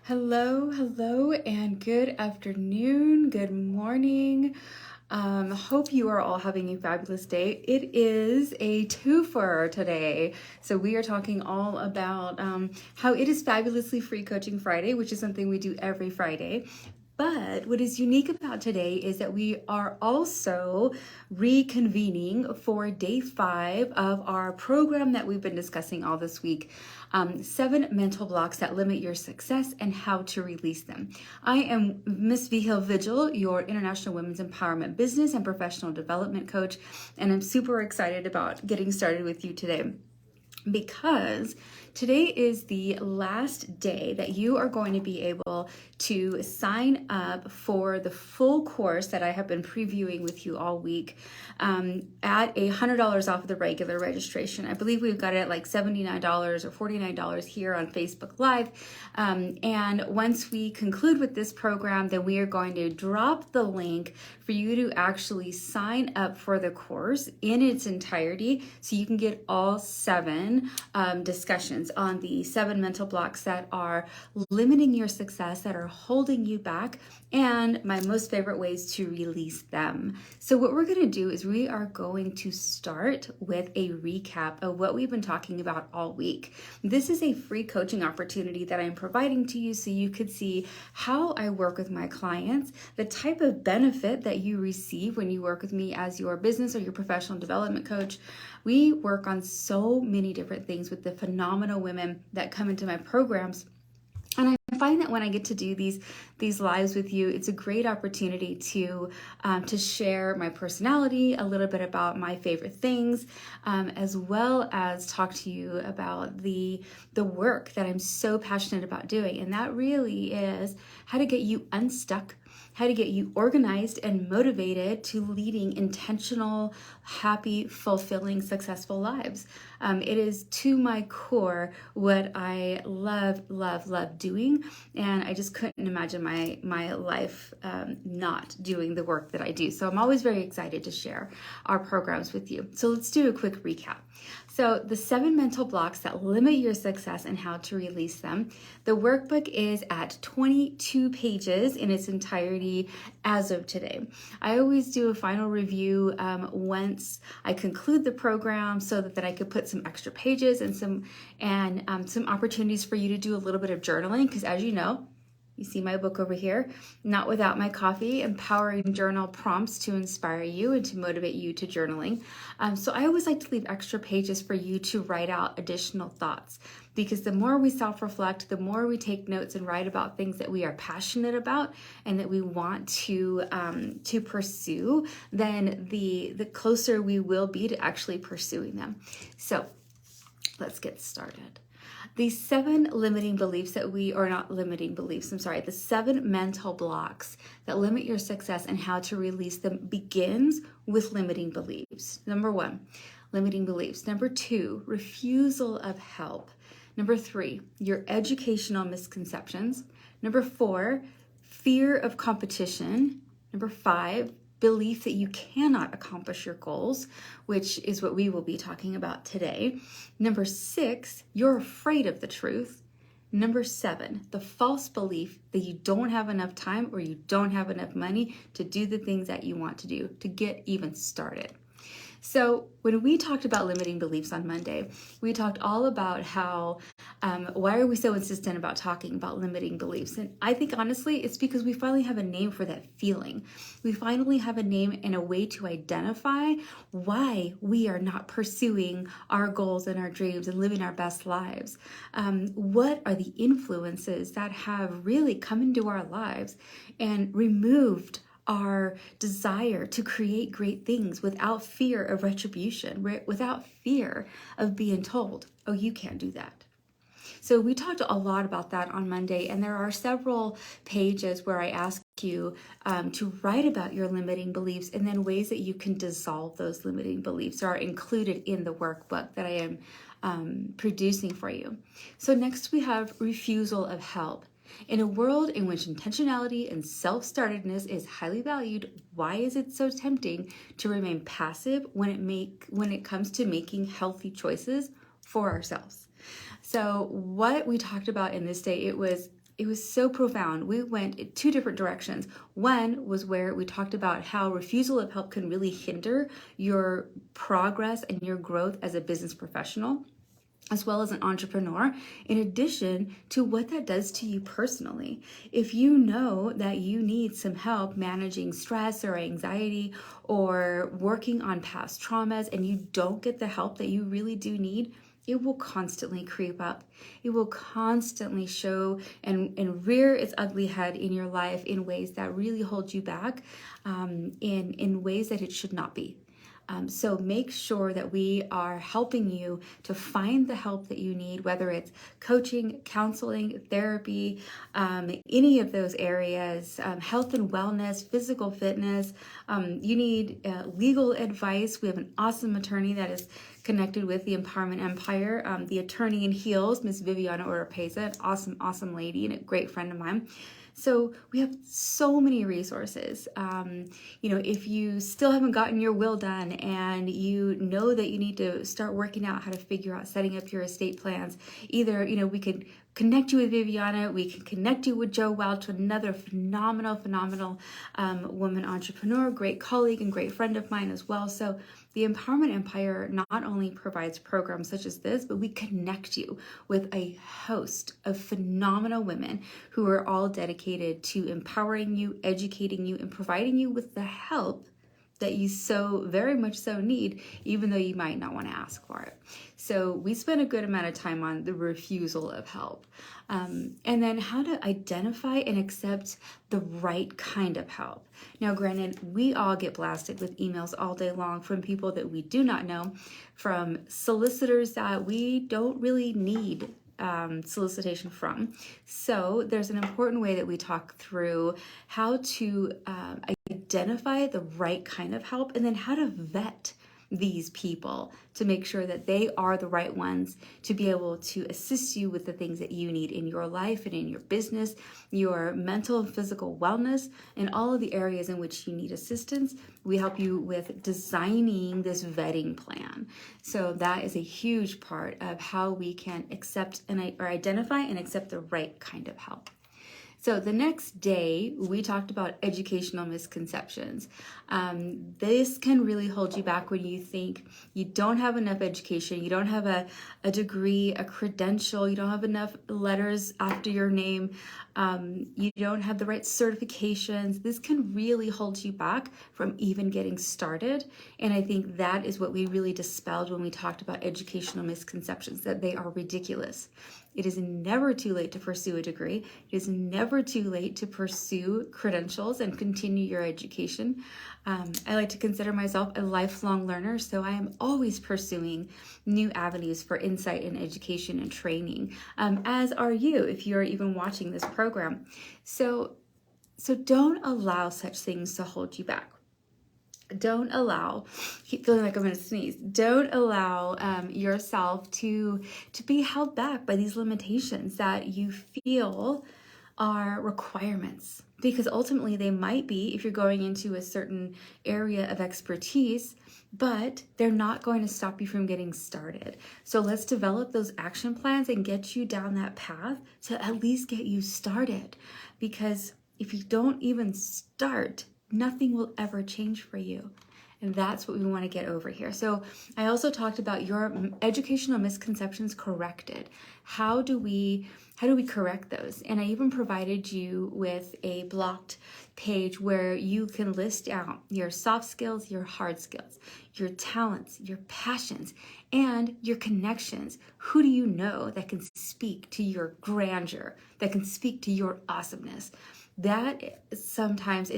Hello, and good afternoon, good morning. Hope you are all having a fabulous day. It is a twofer today. So we are talking all about how it is Fabulously Free Coaching Friday, which is something we do every Friday. But what is unique about today is that we are also reconvening for day 5 of our program that we've been discussing all this week. 7 mental blocks that limit your success and how to release them. I am Miss Vihil Vigil, your International Women's Empowerment Business and Professional Development Coach, and I'm super excited about getting started with you today, because today is the last day that you are going to be able to sign up for the full course that I have been previewing with you all week at $100 off of the regular registration. I believe we've got it at like $79 or $49 here on Facebook Live. And once we conclude with this program, then we are going to drop the link for you to actually sign up for the course in its entirety so you can get all 7 discussions on the 7 mental blocks that are limiting your success, that are holding you back, and my most favorite ways to release them. So what we're going to do is we are going to start with a recap of what we've been talking about all week. This is a free coaching opportunity that I'm providing to you so you could see how I work with my clients, the type of benefit that you receive when you work with me as your business or your professional development coach. We work on so many different things with the phenomenal women that come into my programs. And I find that when I get to do these lives with you, it's a great opportunity to share my personality, a little bit about my favorite things, as well as talk to you about the work that I'm so passionate about doing. And that really is how to get you unstuck, how to get you organized and motivated to leading intentional, happy, fulfilling, successful lives. It is to my core what I love doing, and I just couldn't imagine my life not doing the work that I do. So I'm always very excited to share our programs with you. So let's do a quick recap. So the 7 mental blocks that limit your success and how to release them. The workbook is at 22 pages in its entirety as of today. I always do a final review once I conclude the program so that I could put some extra pages and some opportunities for you to do a little bit of journaling, because as you know, you see my book over here, Not Without My Coffee, Empowering Journal Prompts to Inspire You and to Motivate You to Journaling. So I always like to leave extra pages for you to write out additional thoughts, because the more we self-reflect, the more we take notes and write about things that we are passionate about and that we want to pursue, then the closer we will be to actually pursuing them. So let's get started. The 7 limiting beliefs the 7 mental blocks that limit your success and how to release them begins with limiting beliefs. Number 1, limiting beliefs. Number 2, refusal of help. Number 3, your educational misconceptions. Number 4, fear of competition. Number 5, belief that you cannot accomplish your goals, which is what we will be talking about today. Number 6, you're afraid of the truth. Number 7, the false belief that you don't have enough time or you don't have enough money to do the things that you want to do, to get even started. So when we talked about limiting beliefs on Monday, we talked all about how, why are we so insistent about talking about limiting beliefs? And I think honestly, it's because we finally have a name for that feeling. We finally have a name and a way to identify why we are not pursuing our goals and our dreams and living our best lives. What are the influences that have really come into our lives and removed our desire to create great things without fear of retribution, without fear of being told, oh, you can't do that. So we talked a lot about that on Monday, and there are several pages where I ask you to write about your limiting beliefs, and then ways that you can dissolve those limiting beliefs are included in the workbook that I am producing for you. So next we have refusal of help. In a world in which intentionality and self-startedness is highly valued, why is it so tempting to remain passive when it comes to making healthy choices for ourselves? So what we talked about in this day, it was it was so profound. We went in two different directions. One was where we talked about how refusal of help can really hinder your progress and your growth as a business professional, as well as an entrepreneur, in addition to what that does to you personally. If you know that you need some help managing stress or anxiety or working on past traumas and you don't get the help that you really do need, it will constantly creep up. It will constantly show and rear its ugly head in your life in ways that really hold you back, in ways that it should not be. So make sure that we are helping you to find the help that you need, whether it's coaching, counseling, therapy, any of those areas, health and wellness, physical fitness. You need legal advice. We have an awesome attorney that is connected with the Empowerment Empire, the attorney in heels, Miss Viviana Oropeza, an awesome lady and a great friend of mine. So we have so many resources. If you still haven't gotten your will done and you know that you need to start working out how to figure out setting up your estate plans, either, we could connect you with Viviana, we can connect you with Joe Welch, another phenomenal woman entrepreneur, great colleague and great friend of mine as well. So the Empowerment Empire not only provides programs such as this, but we connect you with a host of phenomenal women who are all dedicated to empowering you, educating you, and providing you with the help that you so very much so need, even though you might not want to ask for it. So we spent a good amount of time on the refusal of help. And then how to identify and accept the right kind of help. Now, granted, we all get blasted with emails all day long from people that we do not know, from solicitors that we don't really need solicitation from. So there's an important way that we talk through how to identify the right kind of help and then how to vet these people to make sure that they are the right ones to be able to assist you with the things that you need in your life and in your business, your mental and physical wellness, and all of the areas in which you need assistance. We help you with designing this vetting plan. So that is a huge part of how we can accept or identify and accept the right kind of help. So the next day, we talked about educational misconceptions. This can really hold you back when you think you don't have enough education, you don't have a degree, a credential, you don't have enough letters after your name, you don't have the right certifications. This can really hold you back from even getting started. And I think that is what we really dispelled when we talked about educational misconceptions, that they are ridiculous. It is never too late to pursue a degree. It is never too late to pursue credentials and continue your education. I like to consider myself a lifelong learner, so I am always pursuing new avenues for insight and education and training, as are you if you're even watching this program. So don't allow such things to hold you back. Don't allow, keep feeling like I'm going to sneeze. Don't allow yourself to be held back by these limitations that you feel are requirements, because ultimately they might be if you're going into a certain area of expertise, but they're not going to stop you from getting started. So let's develop those action plans and get you down that path to at least get you started, because if you don't even start, nothing will ever change for you. And that's what we want to get over here. So I also talked about your educational misconceptions corrected. How do we correct those? And I even provided you with a blocked page where you can list out your soft skills, your hard skills, your talents, your passions, and your connections. Who do you know that can speak to your grandeur, that can speak to your awesomeness? That sometimes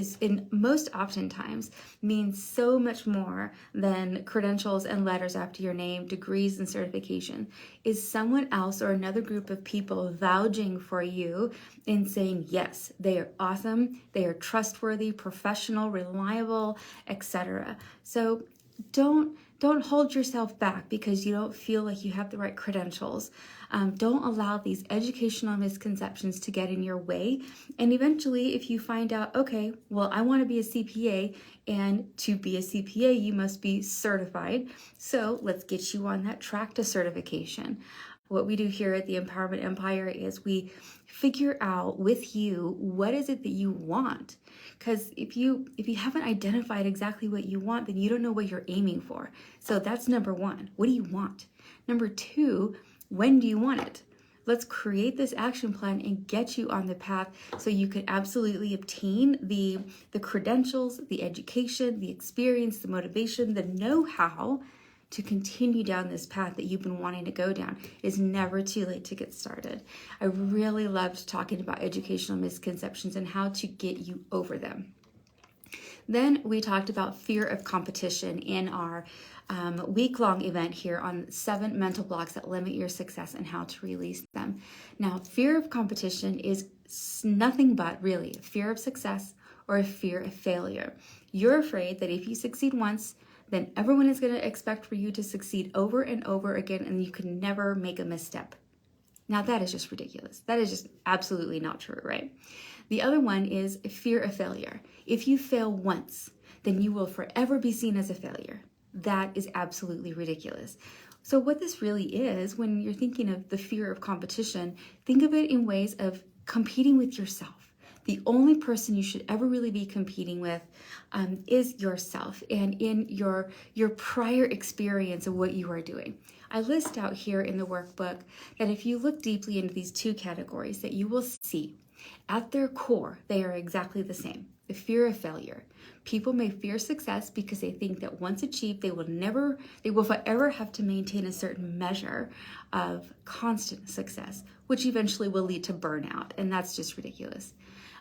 most oftentimes means so much more than credentials and letters after your name, degrees and certification, is someone else or another group of people vouching for you and saying, yes, they are awesome, they are trustworthy, professional, reliable, etc. So don't hold yourself back because you don't feel like you have the right credentials. Don't allow these educational misconceptions to get in your way. And eventually, if you find out, okay, well, I want to be a CPA, and to be a CPA, you must be certified. So let's get you on that track to certification. what we do here at the Empowerment Empire is we figure out with you what is it that you want. Because if you haven't identified exactly what you want, then you don't know what you're aiming for. So that's number one. What do you want? Number two, when do you want it? Let's create this action plan and get you on the path so you can absolutely obtain the credentials, the education, the experience, the motivation, the know-how to continue down this path that you've been wanting to go down. It's never too late to get started. I really loved talking about educational misconceptions and how to get you over them. Then we talked about fear of competition in our week-long event here on 7 mental blocks that limit your success and how to release them. Now, fear of competition is nothing but really a fear of success or a fear of failure. You're afraid that if you succeed once, then everyone is going to expect for you to succeed over and over again, and you can never make a misstep. Now, that is just ridiculous. That is just absolutely not true, right? The other one is fear of failure. If you fail once, then you will forever be seen as a failure. That is absolutely ridiculous. So what this really is, when you're thinking of the fear of competition, think of it in ways of competing with yourself. The only person you should ever really be competing with is yourself and in your prior experience of what you are doing. I list out here in the workbook that if you look deeply into these 2 categories, that you will see at their core, they are exactly the same. The fear of failure. People may fear success because they think that once achieved, they will forever have to maintain a certain measure of constant success, which eventually will lead to burnout, and that's just ridiculous.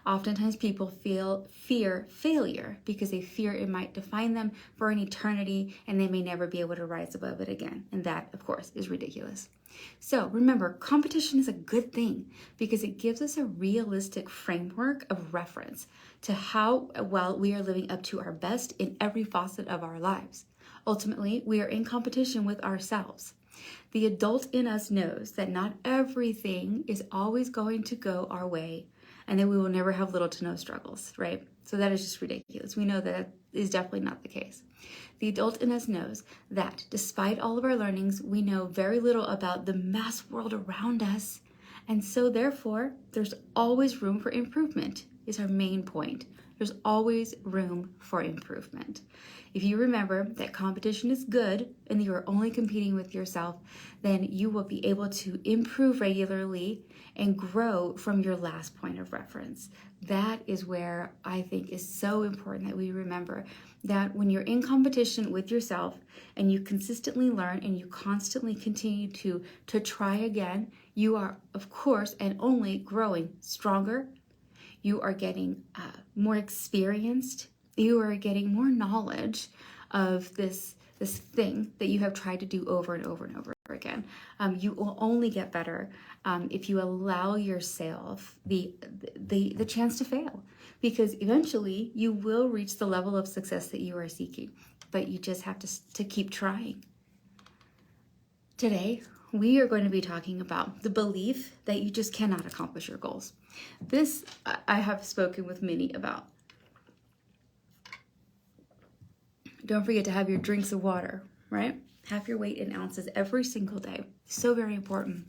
Oftentimes people fear failure because they fear it might define them for an eternity and they may never be able to rise above it again. And that, of course, is ridiculous. So remember, competition is a good thing because it gives us a realistic framework of reference to how well we are living up to our best in every facet of our lives. Ultimately, we are in competition with ourselves. The adult in us knows that not everything is always going to go our way, and that we will never have little to no struggles, right? So that is just ridiculous. We know that is definitely not the case. The adult in us knows that despite all of our learnings, we know very little about the mass world around us. And so therefore, there's always room for improvement is our main point. There's always room for improvement. If you remember that competition is good and you are only competing with yourself, then you will be able to improve regularly and grow from your last point of reference. That is where I think is so important that we remember that when you're in competition with yourself and you consistently learn and you constantly continue to try again, you are, of course, and only growing stronger. You are getting more experienced. You are getting more knowledge of this thing that you have tried to do over and over and over again. You will only get better if you allow yourself the chance to fail, because eventually you will reach the level of success that you are seeking, but you just have to keep trying. Today, we are going to be talking about the belief that you just cannot accomplish your goals. This I have spoken with many about. Don't forget to have your drinks of water, right? Have your weight in ounces every single day. So very important.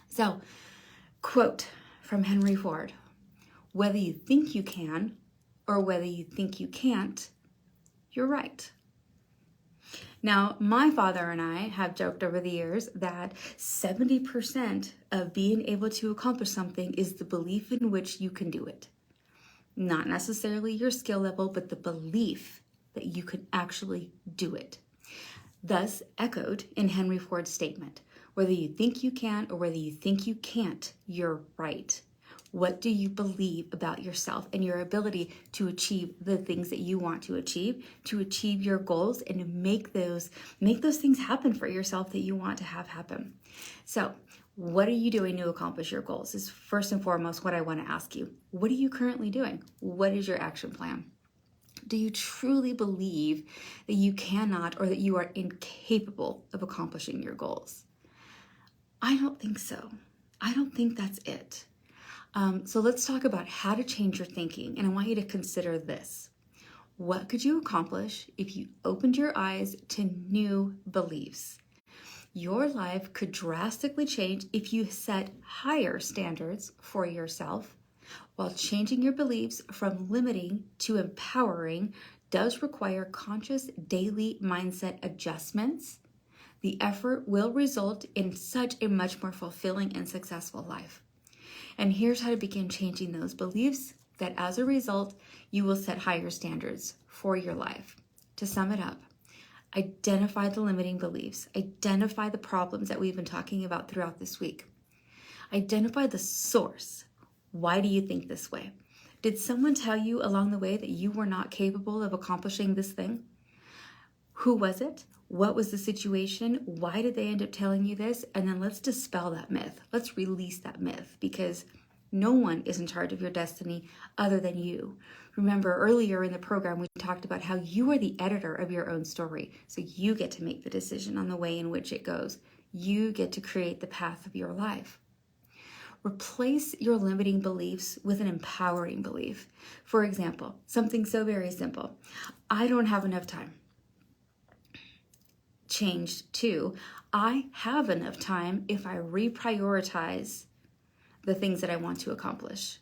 So, quote from Henry Ford, whether you think you can or whether you think you can't, you're right. Now, my father and I have joked over the years that 70% of being able to accomplish something is the belief in which you can do it. Not necessarily your skill level, but the belief that you can actually do it. Thus echoed in Henry Ford's statement, whether you think you can or whether you think you can't, you're right. What do you believe about yourself and your ability to achieve the things that you want to achieve your goals, and to make those things happen for yourself that you want to have happen? So, what are you doing to accomplish your goals is first and foremost what I want to ask you. What are you currently doing? What is your action plan? Do you truly believe that you cannot or that you are incapable of accomplishing your goals? I don't think so. I don't think that's it. So let's talk about how to change your thinking. And I want you to consider this. What could you accomplish if you opened your eyes to new beliefs? Your life could drastically change if you set higher standards for yourself. While changing your beliefs from limiting to empowering does require conscious daily mindset adjustments, the effort will result in such a much more fulfilling and successful life. And here's how to begin changing those beliefs that as a result, you will set higher standards for your life. To sum it up, identify the limiting beliefs, identify the problems that we've been talking about throughout this week. Identify the source. Why do you think this way? Did someone tell you along the way that you were not capable of accomplishing this thing? Who was it? What was the situation? Why did they end up telling you this? And then let's dispel that myth. Let's release that myth, because no one is in charge of your destiny other than you. Remember, earlier in the program, we talked about how you are the editor of your own story. So you get to make the decision on the way in which it goes. You get to create the path of your life. Replace your limiting beliefs with an empowering belief. For example, something so very simple. I don't have enough time. Changed to, I have enough time if I reprioritize the things that I want to accomplish.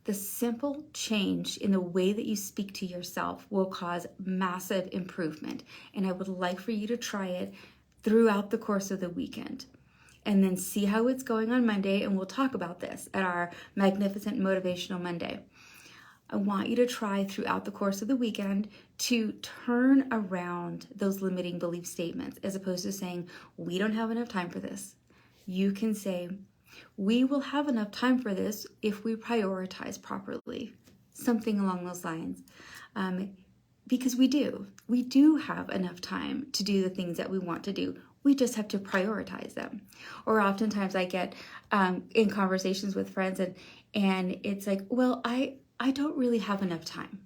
The simple change in the way that you speak to yourself will cause massive improvement. And I would like for you to try it throughout the course of the weekend. And then see how it's going on Monday, and we'll talk about this at our Magnificent Motivational Monday. I want you to try throughout the course of the weekend to turn around those limiting belief statements, as opposed to saying, we don't have enough time for this. You can say, we will have enough time for this if we prioritize properly. Something along those lines. Because we do have enough time to do the things that we want to do. We just have to prioritize them. Or oftentimes I get in conversations with friends and it's like, well, I don't really have enough time.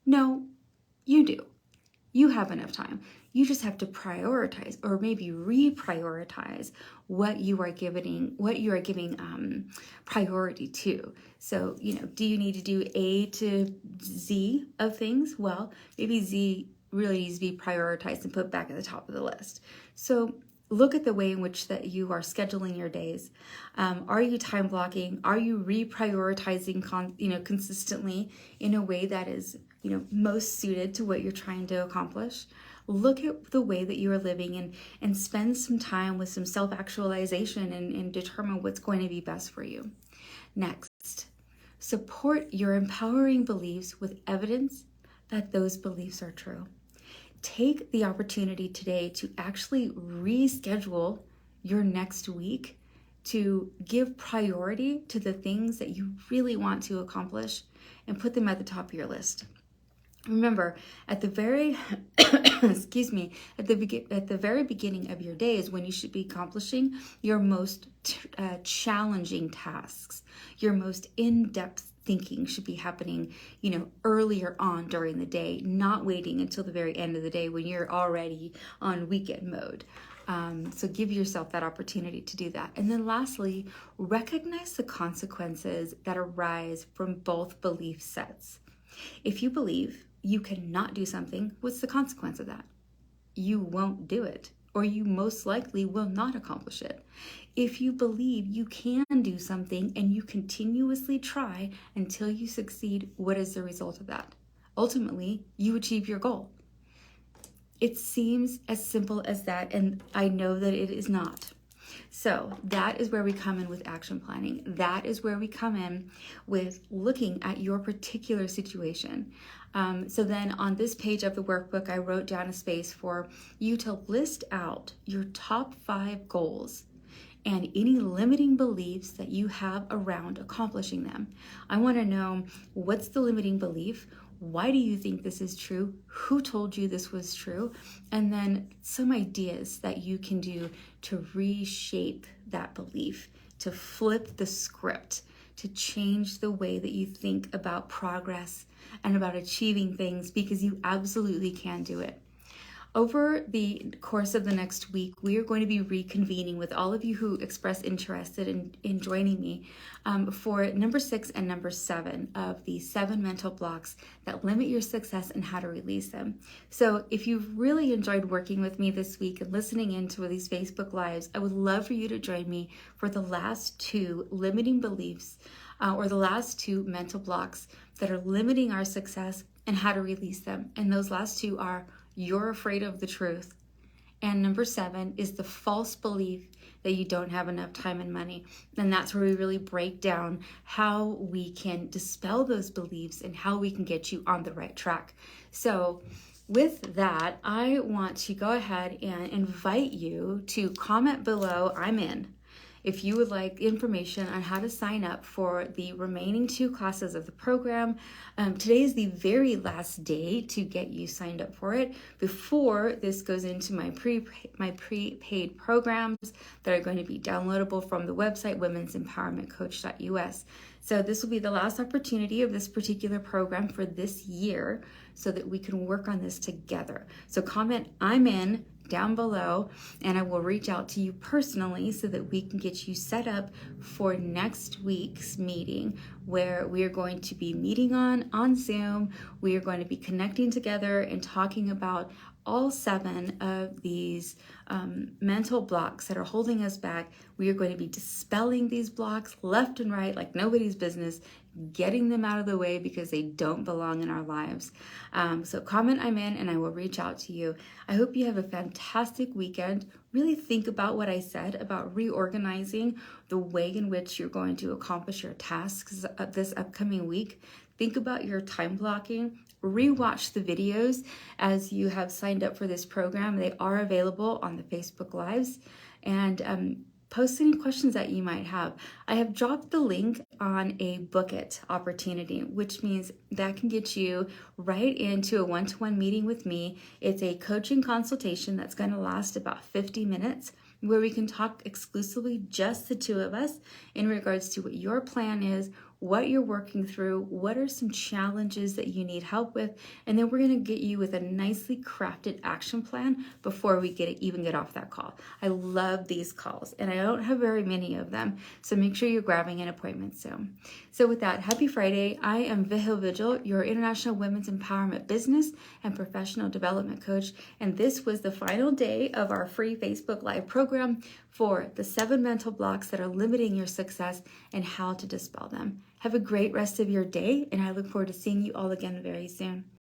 No, you do. You have enough time. You just have to prioritize, or maybe reprioritize what you are giving priority to. So, do you need to do A to Z of things? Well, maybe Z really needs to be prioritized and put back at the top of the list. So look at the way in which that you are scheduling your days. Are you time blocking? Are you reprioritizing consistently in a way that is most suited to what you're trying to accomplish? Look at the way that you are living and spend some time with some self-actualization and determine what's going to be best for you. Next, support your empowering beliefs with evidence that those beliefs are true. Take the opportunity today to actually reschedule your next week to give priority to the things that you really want to accomplish and put them at the top of your list. Remember, at the very at the very beginning of your day is when you should be accomplishing your most challenging tasks. Your most in-depth thinking should be happening, earlier on during the day, not waiting until the very end of the day when you're already on weekend mode. So give yourself that opportunity to do that. And then lastly, recognize the consequences that arise from both belief sets. If you believe you cannot do something, what's the consequence of that? You won't do it, or you most likely will not accomplish it. If you believe you can do something and you continuously try until you succeed, what is the result of that? Ultimately, you achieve your goal. It seems as simple as that, and I know that it is not. So that is where we come in with action planning. That is where we come in with looking at your particular situation. So then on this page of the workbook, I wrote down a space for you to list out your top 5 goals and any limiting beliefs that you have around accomplishing them. I want to know, what's the limiting belief? Why do you think this is true? Who told you this was true? And then some ideas that you can do to reshape that belief, to flip the script, to change the way that you think about progress and about achieving things, because you absolutely can do it. over the course of the next week, we are going to be reconvening with all of you who express interest in joining me for number 6 and number 7 of the 7 mental blocks that limit your success and how to release them. So if you've really enjoyed working with me this week and listening into these Facebook Lives, I would love for you to join me for the last 2 limiting beliefs or the last 2 mental blocks that are limiting our success and how to release them. And those last 2 are: you're afraid of the truth. And number 7 is the false belief that you don't have enough time and money. And that's where we really break down how we can dispel those beliefs and how we can get you on the right track. So with that, I want to go ahead and invite you to comment below, I'm in, if you would like information on how to sign up for the remaining 2 classes of the program. Today is the very last day to get you signed up for it before this goes into my prepaid programs that are going to be downloadable from the website women'sempowermentcoach.us. So this will be the last opportunity of this particular program for this year so that we can work on this together. So comment I'm in down below, and I will reach out to you personally so that we can get you set up for next week's meeting, where we are going to be meeting on Zoom. We are going to be connecting together and talking about all 7 of these mental blocks that are holding us back. We are going to be dispelling these blocks left and right like nobody's business, getting them out of the way because they don't belong in our lives. So comment I'm in and I will reach out to you. I hope you have a fantastic weekend. Really think about what I said about reorganizing the way in which you're going to accomplish your tasks this upcoming week. Think about your time blocking. Rewatch the videos as you have signed up for this program. They are available on the Facebook Lives. And post any questions that you might have. I have dropped the link on a book it opportunity, which means that can get you right into a one-to-one meeting with me. It's a coaching consultation that's going to last about 50 minutes, where we can talk exclusively just the 2 of us in regards to what your plan is, what you're working through, what are some challenges that you need help with, and then we're going to get you with a nicely crafted action plan before we even get off that call. I love these calls, and I don't have very many of them, so make sure you're grabbing an appointment soon. So with that, happy Friday. I am Vigil, your International Women's Empowerment Business and Professional Development Coach, and this was the final day of our free Facebook Live program for the 7 mental blocks that are limiting your success and how to dispel them. Have a great rest of your day, and I look forward to seeing you all again very soon.